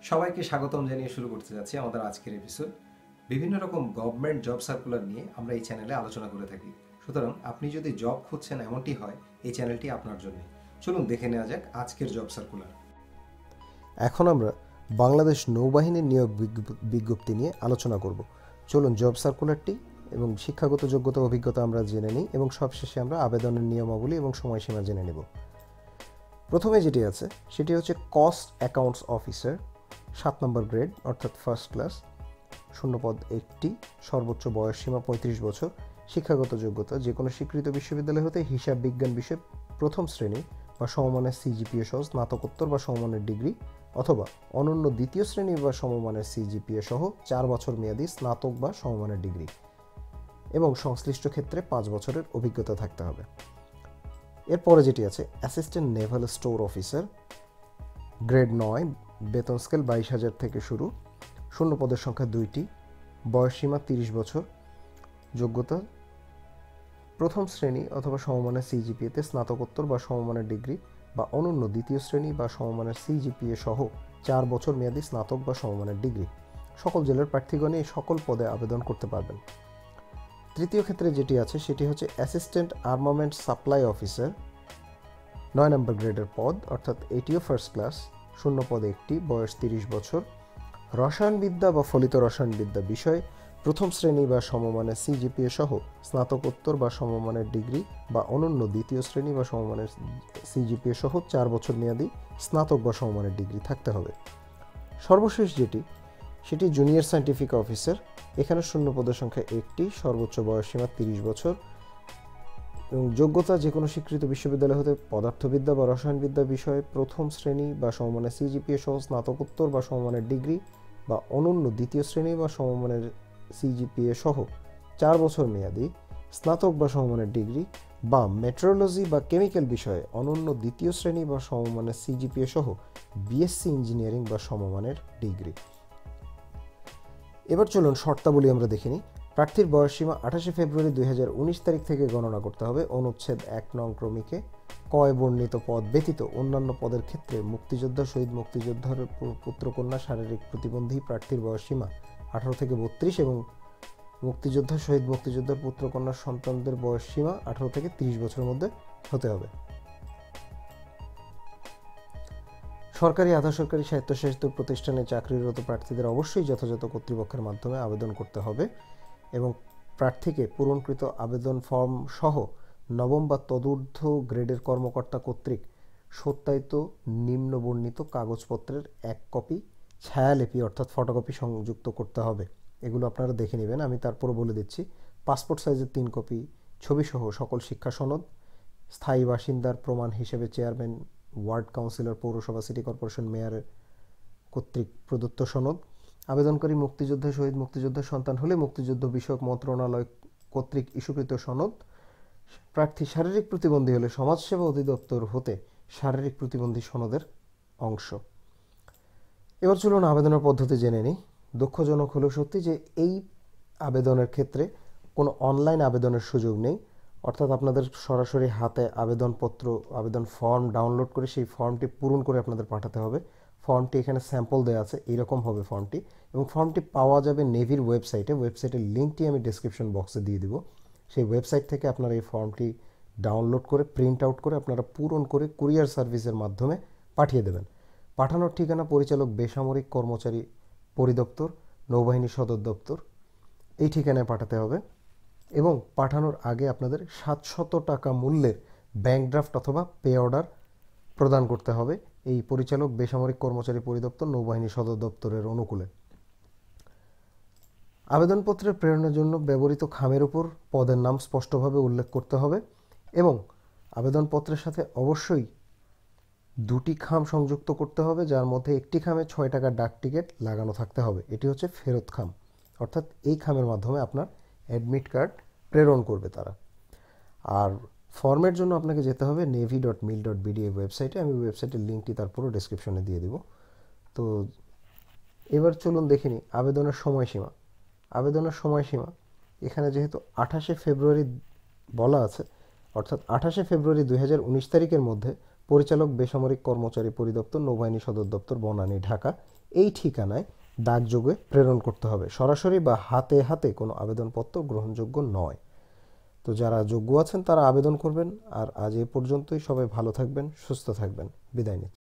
সবাইকে স্বাগতম জানিয়ে শুরু করতে যাচ্ছি আমাদের আজকের এপিসোড। বিভিন্ন রকম গভর্নমেন্ট জব সার্কুলার নিয়ে আমরা এই চ্যানেলে আলোচনা করে থাকি। সুতরাং আপনি যদি জব খুঁজছেন এমনটি হয়, এই চ্যানেলটি আপনার জন্য। চলুন দেখে নেওয়া যাক আজকের জব সার্কুলার। এখন আমরা বাংলাদেশ নৌবাহিনীর নিয়োগ বিজ্ঞপ্তি নিয়ে আলোচনা করব। চলুন জব সার্কুলারটি এবং শিক্ষাগত যোগ্যতা অভিজ্ঞতা আমরা জেনে নিই এবং সবশেষে আমরা আবেদনের নিয়মাবলী এবং সময়সীমা জেনে নেব। প্রথমে যেটি আছে সেটি হচ্ছে কস্ট অ্যাকাউন্টস অফিসার, 7 নম্বর গ্রেড অর্থাৎ ফার্স্ট ক্লাস, শূন্যপদ 1টি, সর্বোচ্চ বয়সসীমা 35 বছর, শিক্ষাগত যোগ্যতা যে কোনো স্বীকৃত বিশ্ববিদ্যালয় হতে হিসাব বিজ্ঞান বিষয়ে প্রথম শ্রেণী বা সমমানের সিজিপিএ সহ স্নাতকোত্তর বা সমমানের ডিগ্রি অথবা অনন্য দ্বিতীয় শ্রেণী বা সমমানের সিজিপিএ সহ 4 বছর মেয়াদী স্নাতক বা সমমানের ডিগ্রি এবং সংশ্লিষ্ট ক্ষেত্রে 5 বছরের অভিজ্ঞতা থাকতে হবে। এরপরে যেটি আছে assistant Naval store officer, grade 9, বেতন স্কেল 22,000 থেকে শুরু, শূন্যপদের সংখ্যা 2টি, বয়সসীমা 30 বছর, যোগ্যতা প্রথম শ্রেণী অথবা সমমানের সিজিপিএতে স্নাতকোত্তর বা সমমানের ডিগ্রি বা অনন্য দ্বিতীয় শ্রেণী বা সমমানের সিজিপিএ সহ 4 বছর মেয়াদী স্নাতক বা সমমানের ডিগ্রি। সকল জেলার প্রার্থীগণই এই সকল পদে আবেদন করতে পারবেন। তৃতীয় ক্ষেত্রে যেটি আছে সেটি হচ্ছে অ্যাসিস্ট্যান্ট আর্মামেন্ট সাপ্লাই অফিসার, 9 নম্বর গ্রেডের পদ অর্থাৎ এটিও ফার্স্ট ক্লাস, শূন্যপদ 1টি, বয়স 30 বছর, রসায়নবিদ্যা বা ফলিত রসায়নবিদ্যা বিষয়ে প্রথম শ্রেণী বা সমমানের সিজিপিএ সহ স্নাতকোত্তর বা সমমানের ডিগ্রি বা অনন্য দ্বিতীয় শ্রেণী বা সমমানের সিজিপিএ সহ 4 বছর মেয়াদী স্নাতক বা সমমানের ডিগ্রি থাকতে হবে। সর্বশেষ যেটি সেটি জুনিয়র সায়েন্টিফিক অফিসার, এখানে শূন্যপদের সংখ্যা 1টি, সর্বোচ্চ বয়সসীমা 30 বছর এবং যোগ্যতা যে কোনো স্বীকৃত বিশ্ববিদ্যালয় হতে পদার্থবিদ্যা বা রসায়নবিদ্যা বিষয়ে প্রথম শ্রেণী বা সমমানের সিজিপিএ সহ স্নাতকোত্তর বা সমমানের ডিগ্রি বা অনন্য দ্বিতীয় শ্রেণী বা সমমানের সিজিপিএ সহ 4 বছর মেয়াদী স্নাতক বা সমমানের ডিগ্রি বা মেট্রোলজি বা কেমিক্যাল বিষয়ে অনন্য দ্বিতীয় শ্রেণী বা সমমানের সিজিপিএ সহ বিএসসি ইঞ্জিনিয়ারিং বা সমমানের ডিগ্রি। এবার চলুন শর্তাবলী আমরা দেখে নিই। প্রার্থীর বয়সসীমা 28শে ফেব্রুয়ারি 2019 তারিখ থেকে গণনা করতে হবে। অনুচ্ছেদ 1 নং ক্রমিকে কয় বর্ণিত পদ ব্যতীত অন্যান্য পদের ক্ষেত্রে মুক্তিযোদ্ধা, শহীদ মুক্তিযোদ্ধার পুত্রকন্যা, শারীরিক প্রতিবন্ধী প্রার্থীর বয়সসীমা 18 থেকে 32 এবং মুক্তিযোদ্ধা, শহীদ মুক্তিযোদ্ধার পুত্রকন্যার সন্তানদের বয়সসীমা 18 থেকে 30 বছরের মধ্যে হতে হবে। সরকারি, আধা সরকারি, স্বায়ত্তশাসিত প্রতিষ্ঠানে চাকরিরত প্রার্থীদের অবশ্যই যথাযথ কর্তৃপক্ষের মাধ্যমে আবেদন করতে হবে এবং প্রার্থীকে পূরণকৃত আবেদন ফর্ম সহ নবম বা তদূর্ধ্ব গ্রেডের কর্মকর্তা কর্তৃক সত্যায়িত নিম্নবর্ণিত কাগজপত্রের 1 কপি ছায়ালিপি অর্থাৎ ফটোকপি সংযুক্ত করতে হবে। এগুলো আপনারা দেখে নেবেন, আমি তারপরে বলে দিচ্ছি। পাসপোর্ট সাইজের 3 কপি ছবিসহ সকল শিক্ষা সনদ, স্থায়ী বাসিন্দার প্রমাণ হিসেবে চেয়ারম্যান, ওয়ার্ড কাউন্সিলর, পৌরসভা, সিটি কর্পোরেশন মেয়রের কর্তৃক প্রদত্ত সনদ, আবেদনকারী মুক্তিযোদ্ধা, শহীদ মুক্তিযোদ্ধার সন্তান হলে মুক্তিযুদ্ধ বিষয়ক মন্ত্রণালয় কর্তৃক ইস্যুকৃত সনদ, প্রার্থী শারীরিক প্রতিবন্ধী হলে সমাজসেবা অধিদপ্তর হতে শারীরিক প্রতিবন্ধী সনদের অংশ। এবার চলুন আবেদনের পদ্ধতি জেনে নিই। দুঃখজনক হলেও সত্যি যে এই আবেদনের ক্ষেত্রে কোনো অনলাইন আবেদনের সুযোগ নেই, অর্থাৎ আপনাদের সরাসরি হাতে আবেদনপত্র, আবেদন ফর্ম ডাউনলোড করে সেই ফর্মটি পূরণ করে আপনাদের পাঠাতে হবে। ফর্মটি এখানে স্যাম্পল দেওয়া আছে, এইরকম হবে ফর্মটি, এবং ফর্মটি পাওয়া যাবে নেভির ওয়েবসাইটে। ওয়েবসাইটের লিঙ্কটি আমি ডিসক্রিপশন বক্সে দিয়ে দিব। সেই ওয়েবসাইট থেকে আপনারা এই ফর্মটি ডাউনলোড করে প্রিন্ট আউট করে আপনারা পূরণ করে কুরিয়ার সার্ভিসের মাধ্যমে পাঠিয়ে দেবেন। পাঠানোর ঠিকানা পরিচালক, বেসামরিক কর্মচারী পরিদপ্তর, নৌবাহিনী সদর দপ্তর, এই ঠিকানায় পাঠাতে হবে এবং পাঠানোর আগে আপনাদের 700 টাকা মূল্যের ব্যাংক ড্রাফট অথবা পে অর্ডার প্রদান করতে হবে এই পরিচালক, বেসামরিক কর্মচারী পরিদপ্তর, নৌবাহিনী সদর দপ্তরের অনুকূলে। আবেদনপত্রের প্রেরণের জন্য ব্যবহৃত খামের উপর পদের নাম স্পষ্টভাবে উল্লেখ করতে হবে এবং আবেদনপত্রের সাথে অবশ্যই 2টি খাম সংযুক্ত করতে হবে, যার মধ্যে একটি খামে 6 টাকার ডাক টিকিট লাগানো থাকতে হবে। এটি হচ্ছে ফেরত খাম, অর্থাৎ এই খামের মাধ্যমে আপনার অ্যাডমিট কার্ড প্রেরণ করবে তারা। আর ফর্মের জন্য আপনাকে যেতে হবে navy.mil.bd এই ওয়েবসাইটে। আমি ওয়েবসাইটের লিঙ্কটি তারপরও ডেসক্রিপশনে দিয়ে দেব। তো এবার চলুন দেখে নিই আবেদনের সময়সীমা। আবেদনের সময়সীমা এখানে যেহেতু 28শে ফেব্রুয়ারি বলা আছে, অর্থাৎ 28শে ফেব্রুয়ারি 2019 তারিখের মধ্যে পরিচালক, বেসামরিক কর্মচারী পরিদপ্তর, নৌবাহিনী সদর দপ্তর, বনানী, ঢাকা এই ঠিকানায় ডাকযোগে প্রেরণ করতে হবে। সরাসরি বা হাতে হাতে কোনো আবেদনপত্র গ্রহণযোগ্য নয়। তো যারা যোগ্য আছেন তারা আবেদন করবেন। আর আজ এ পর্যন্তই। সবাই ভালো থাকবেন, সুস্থ থাকবেন। বিদায় নিচ্ছি।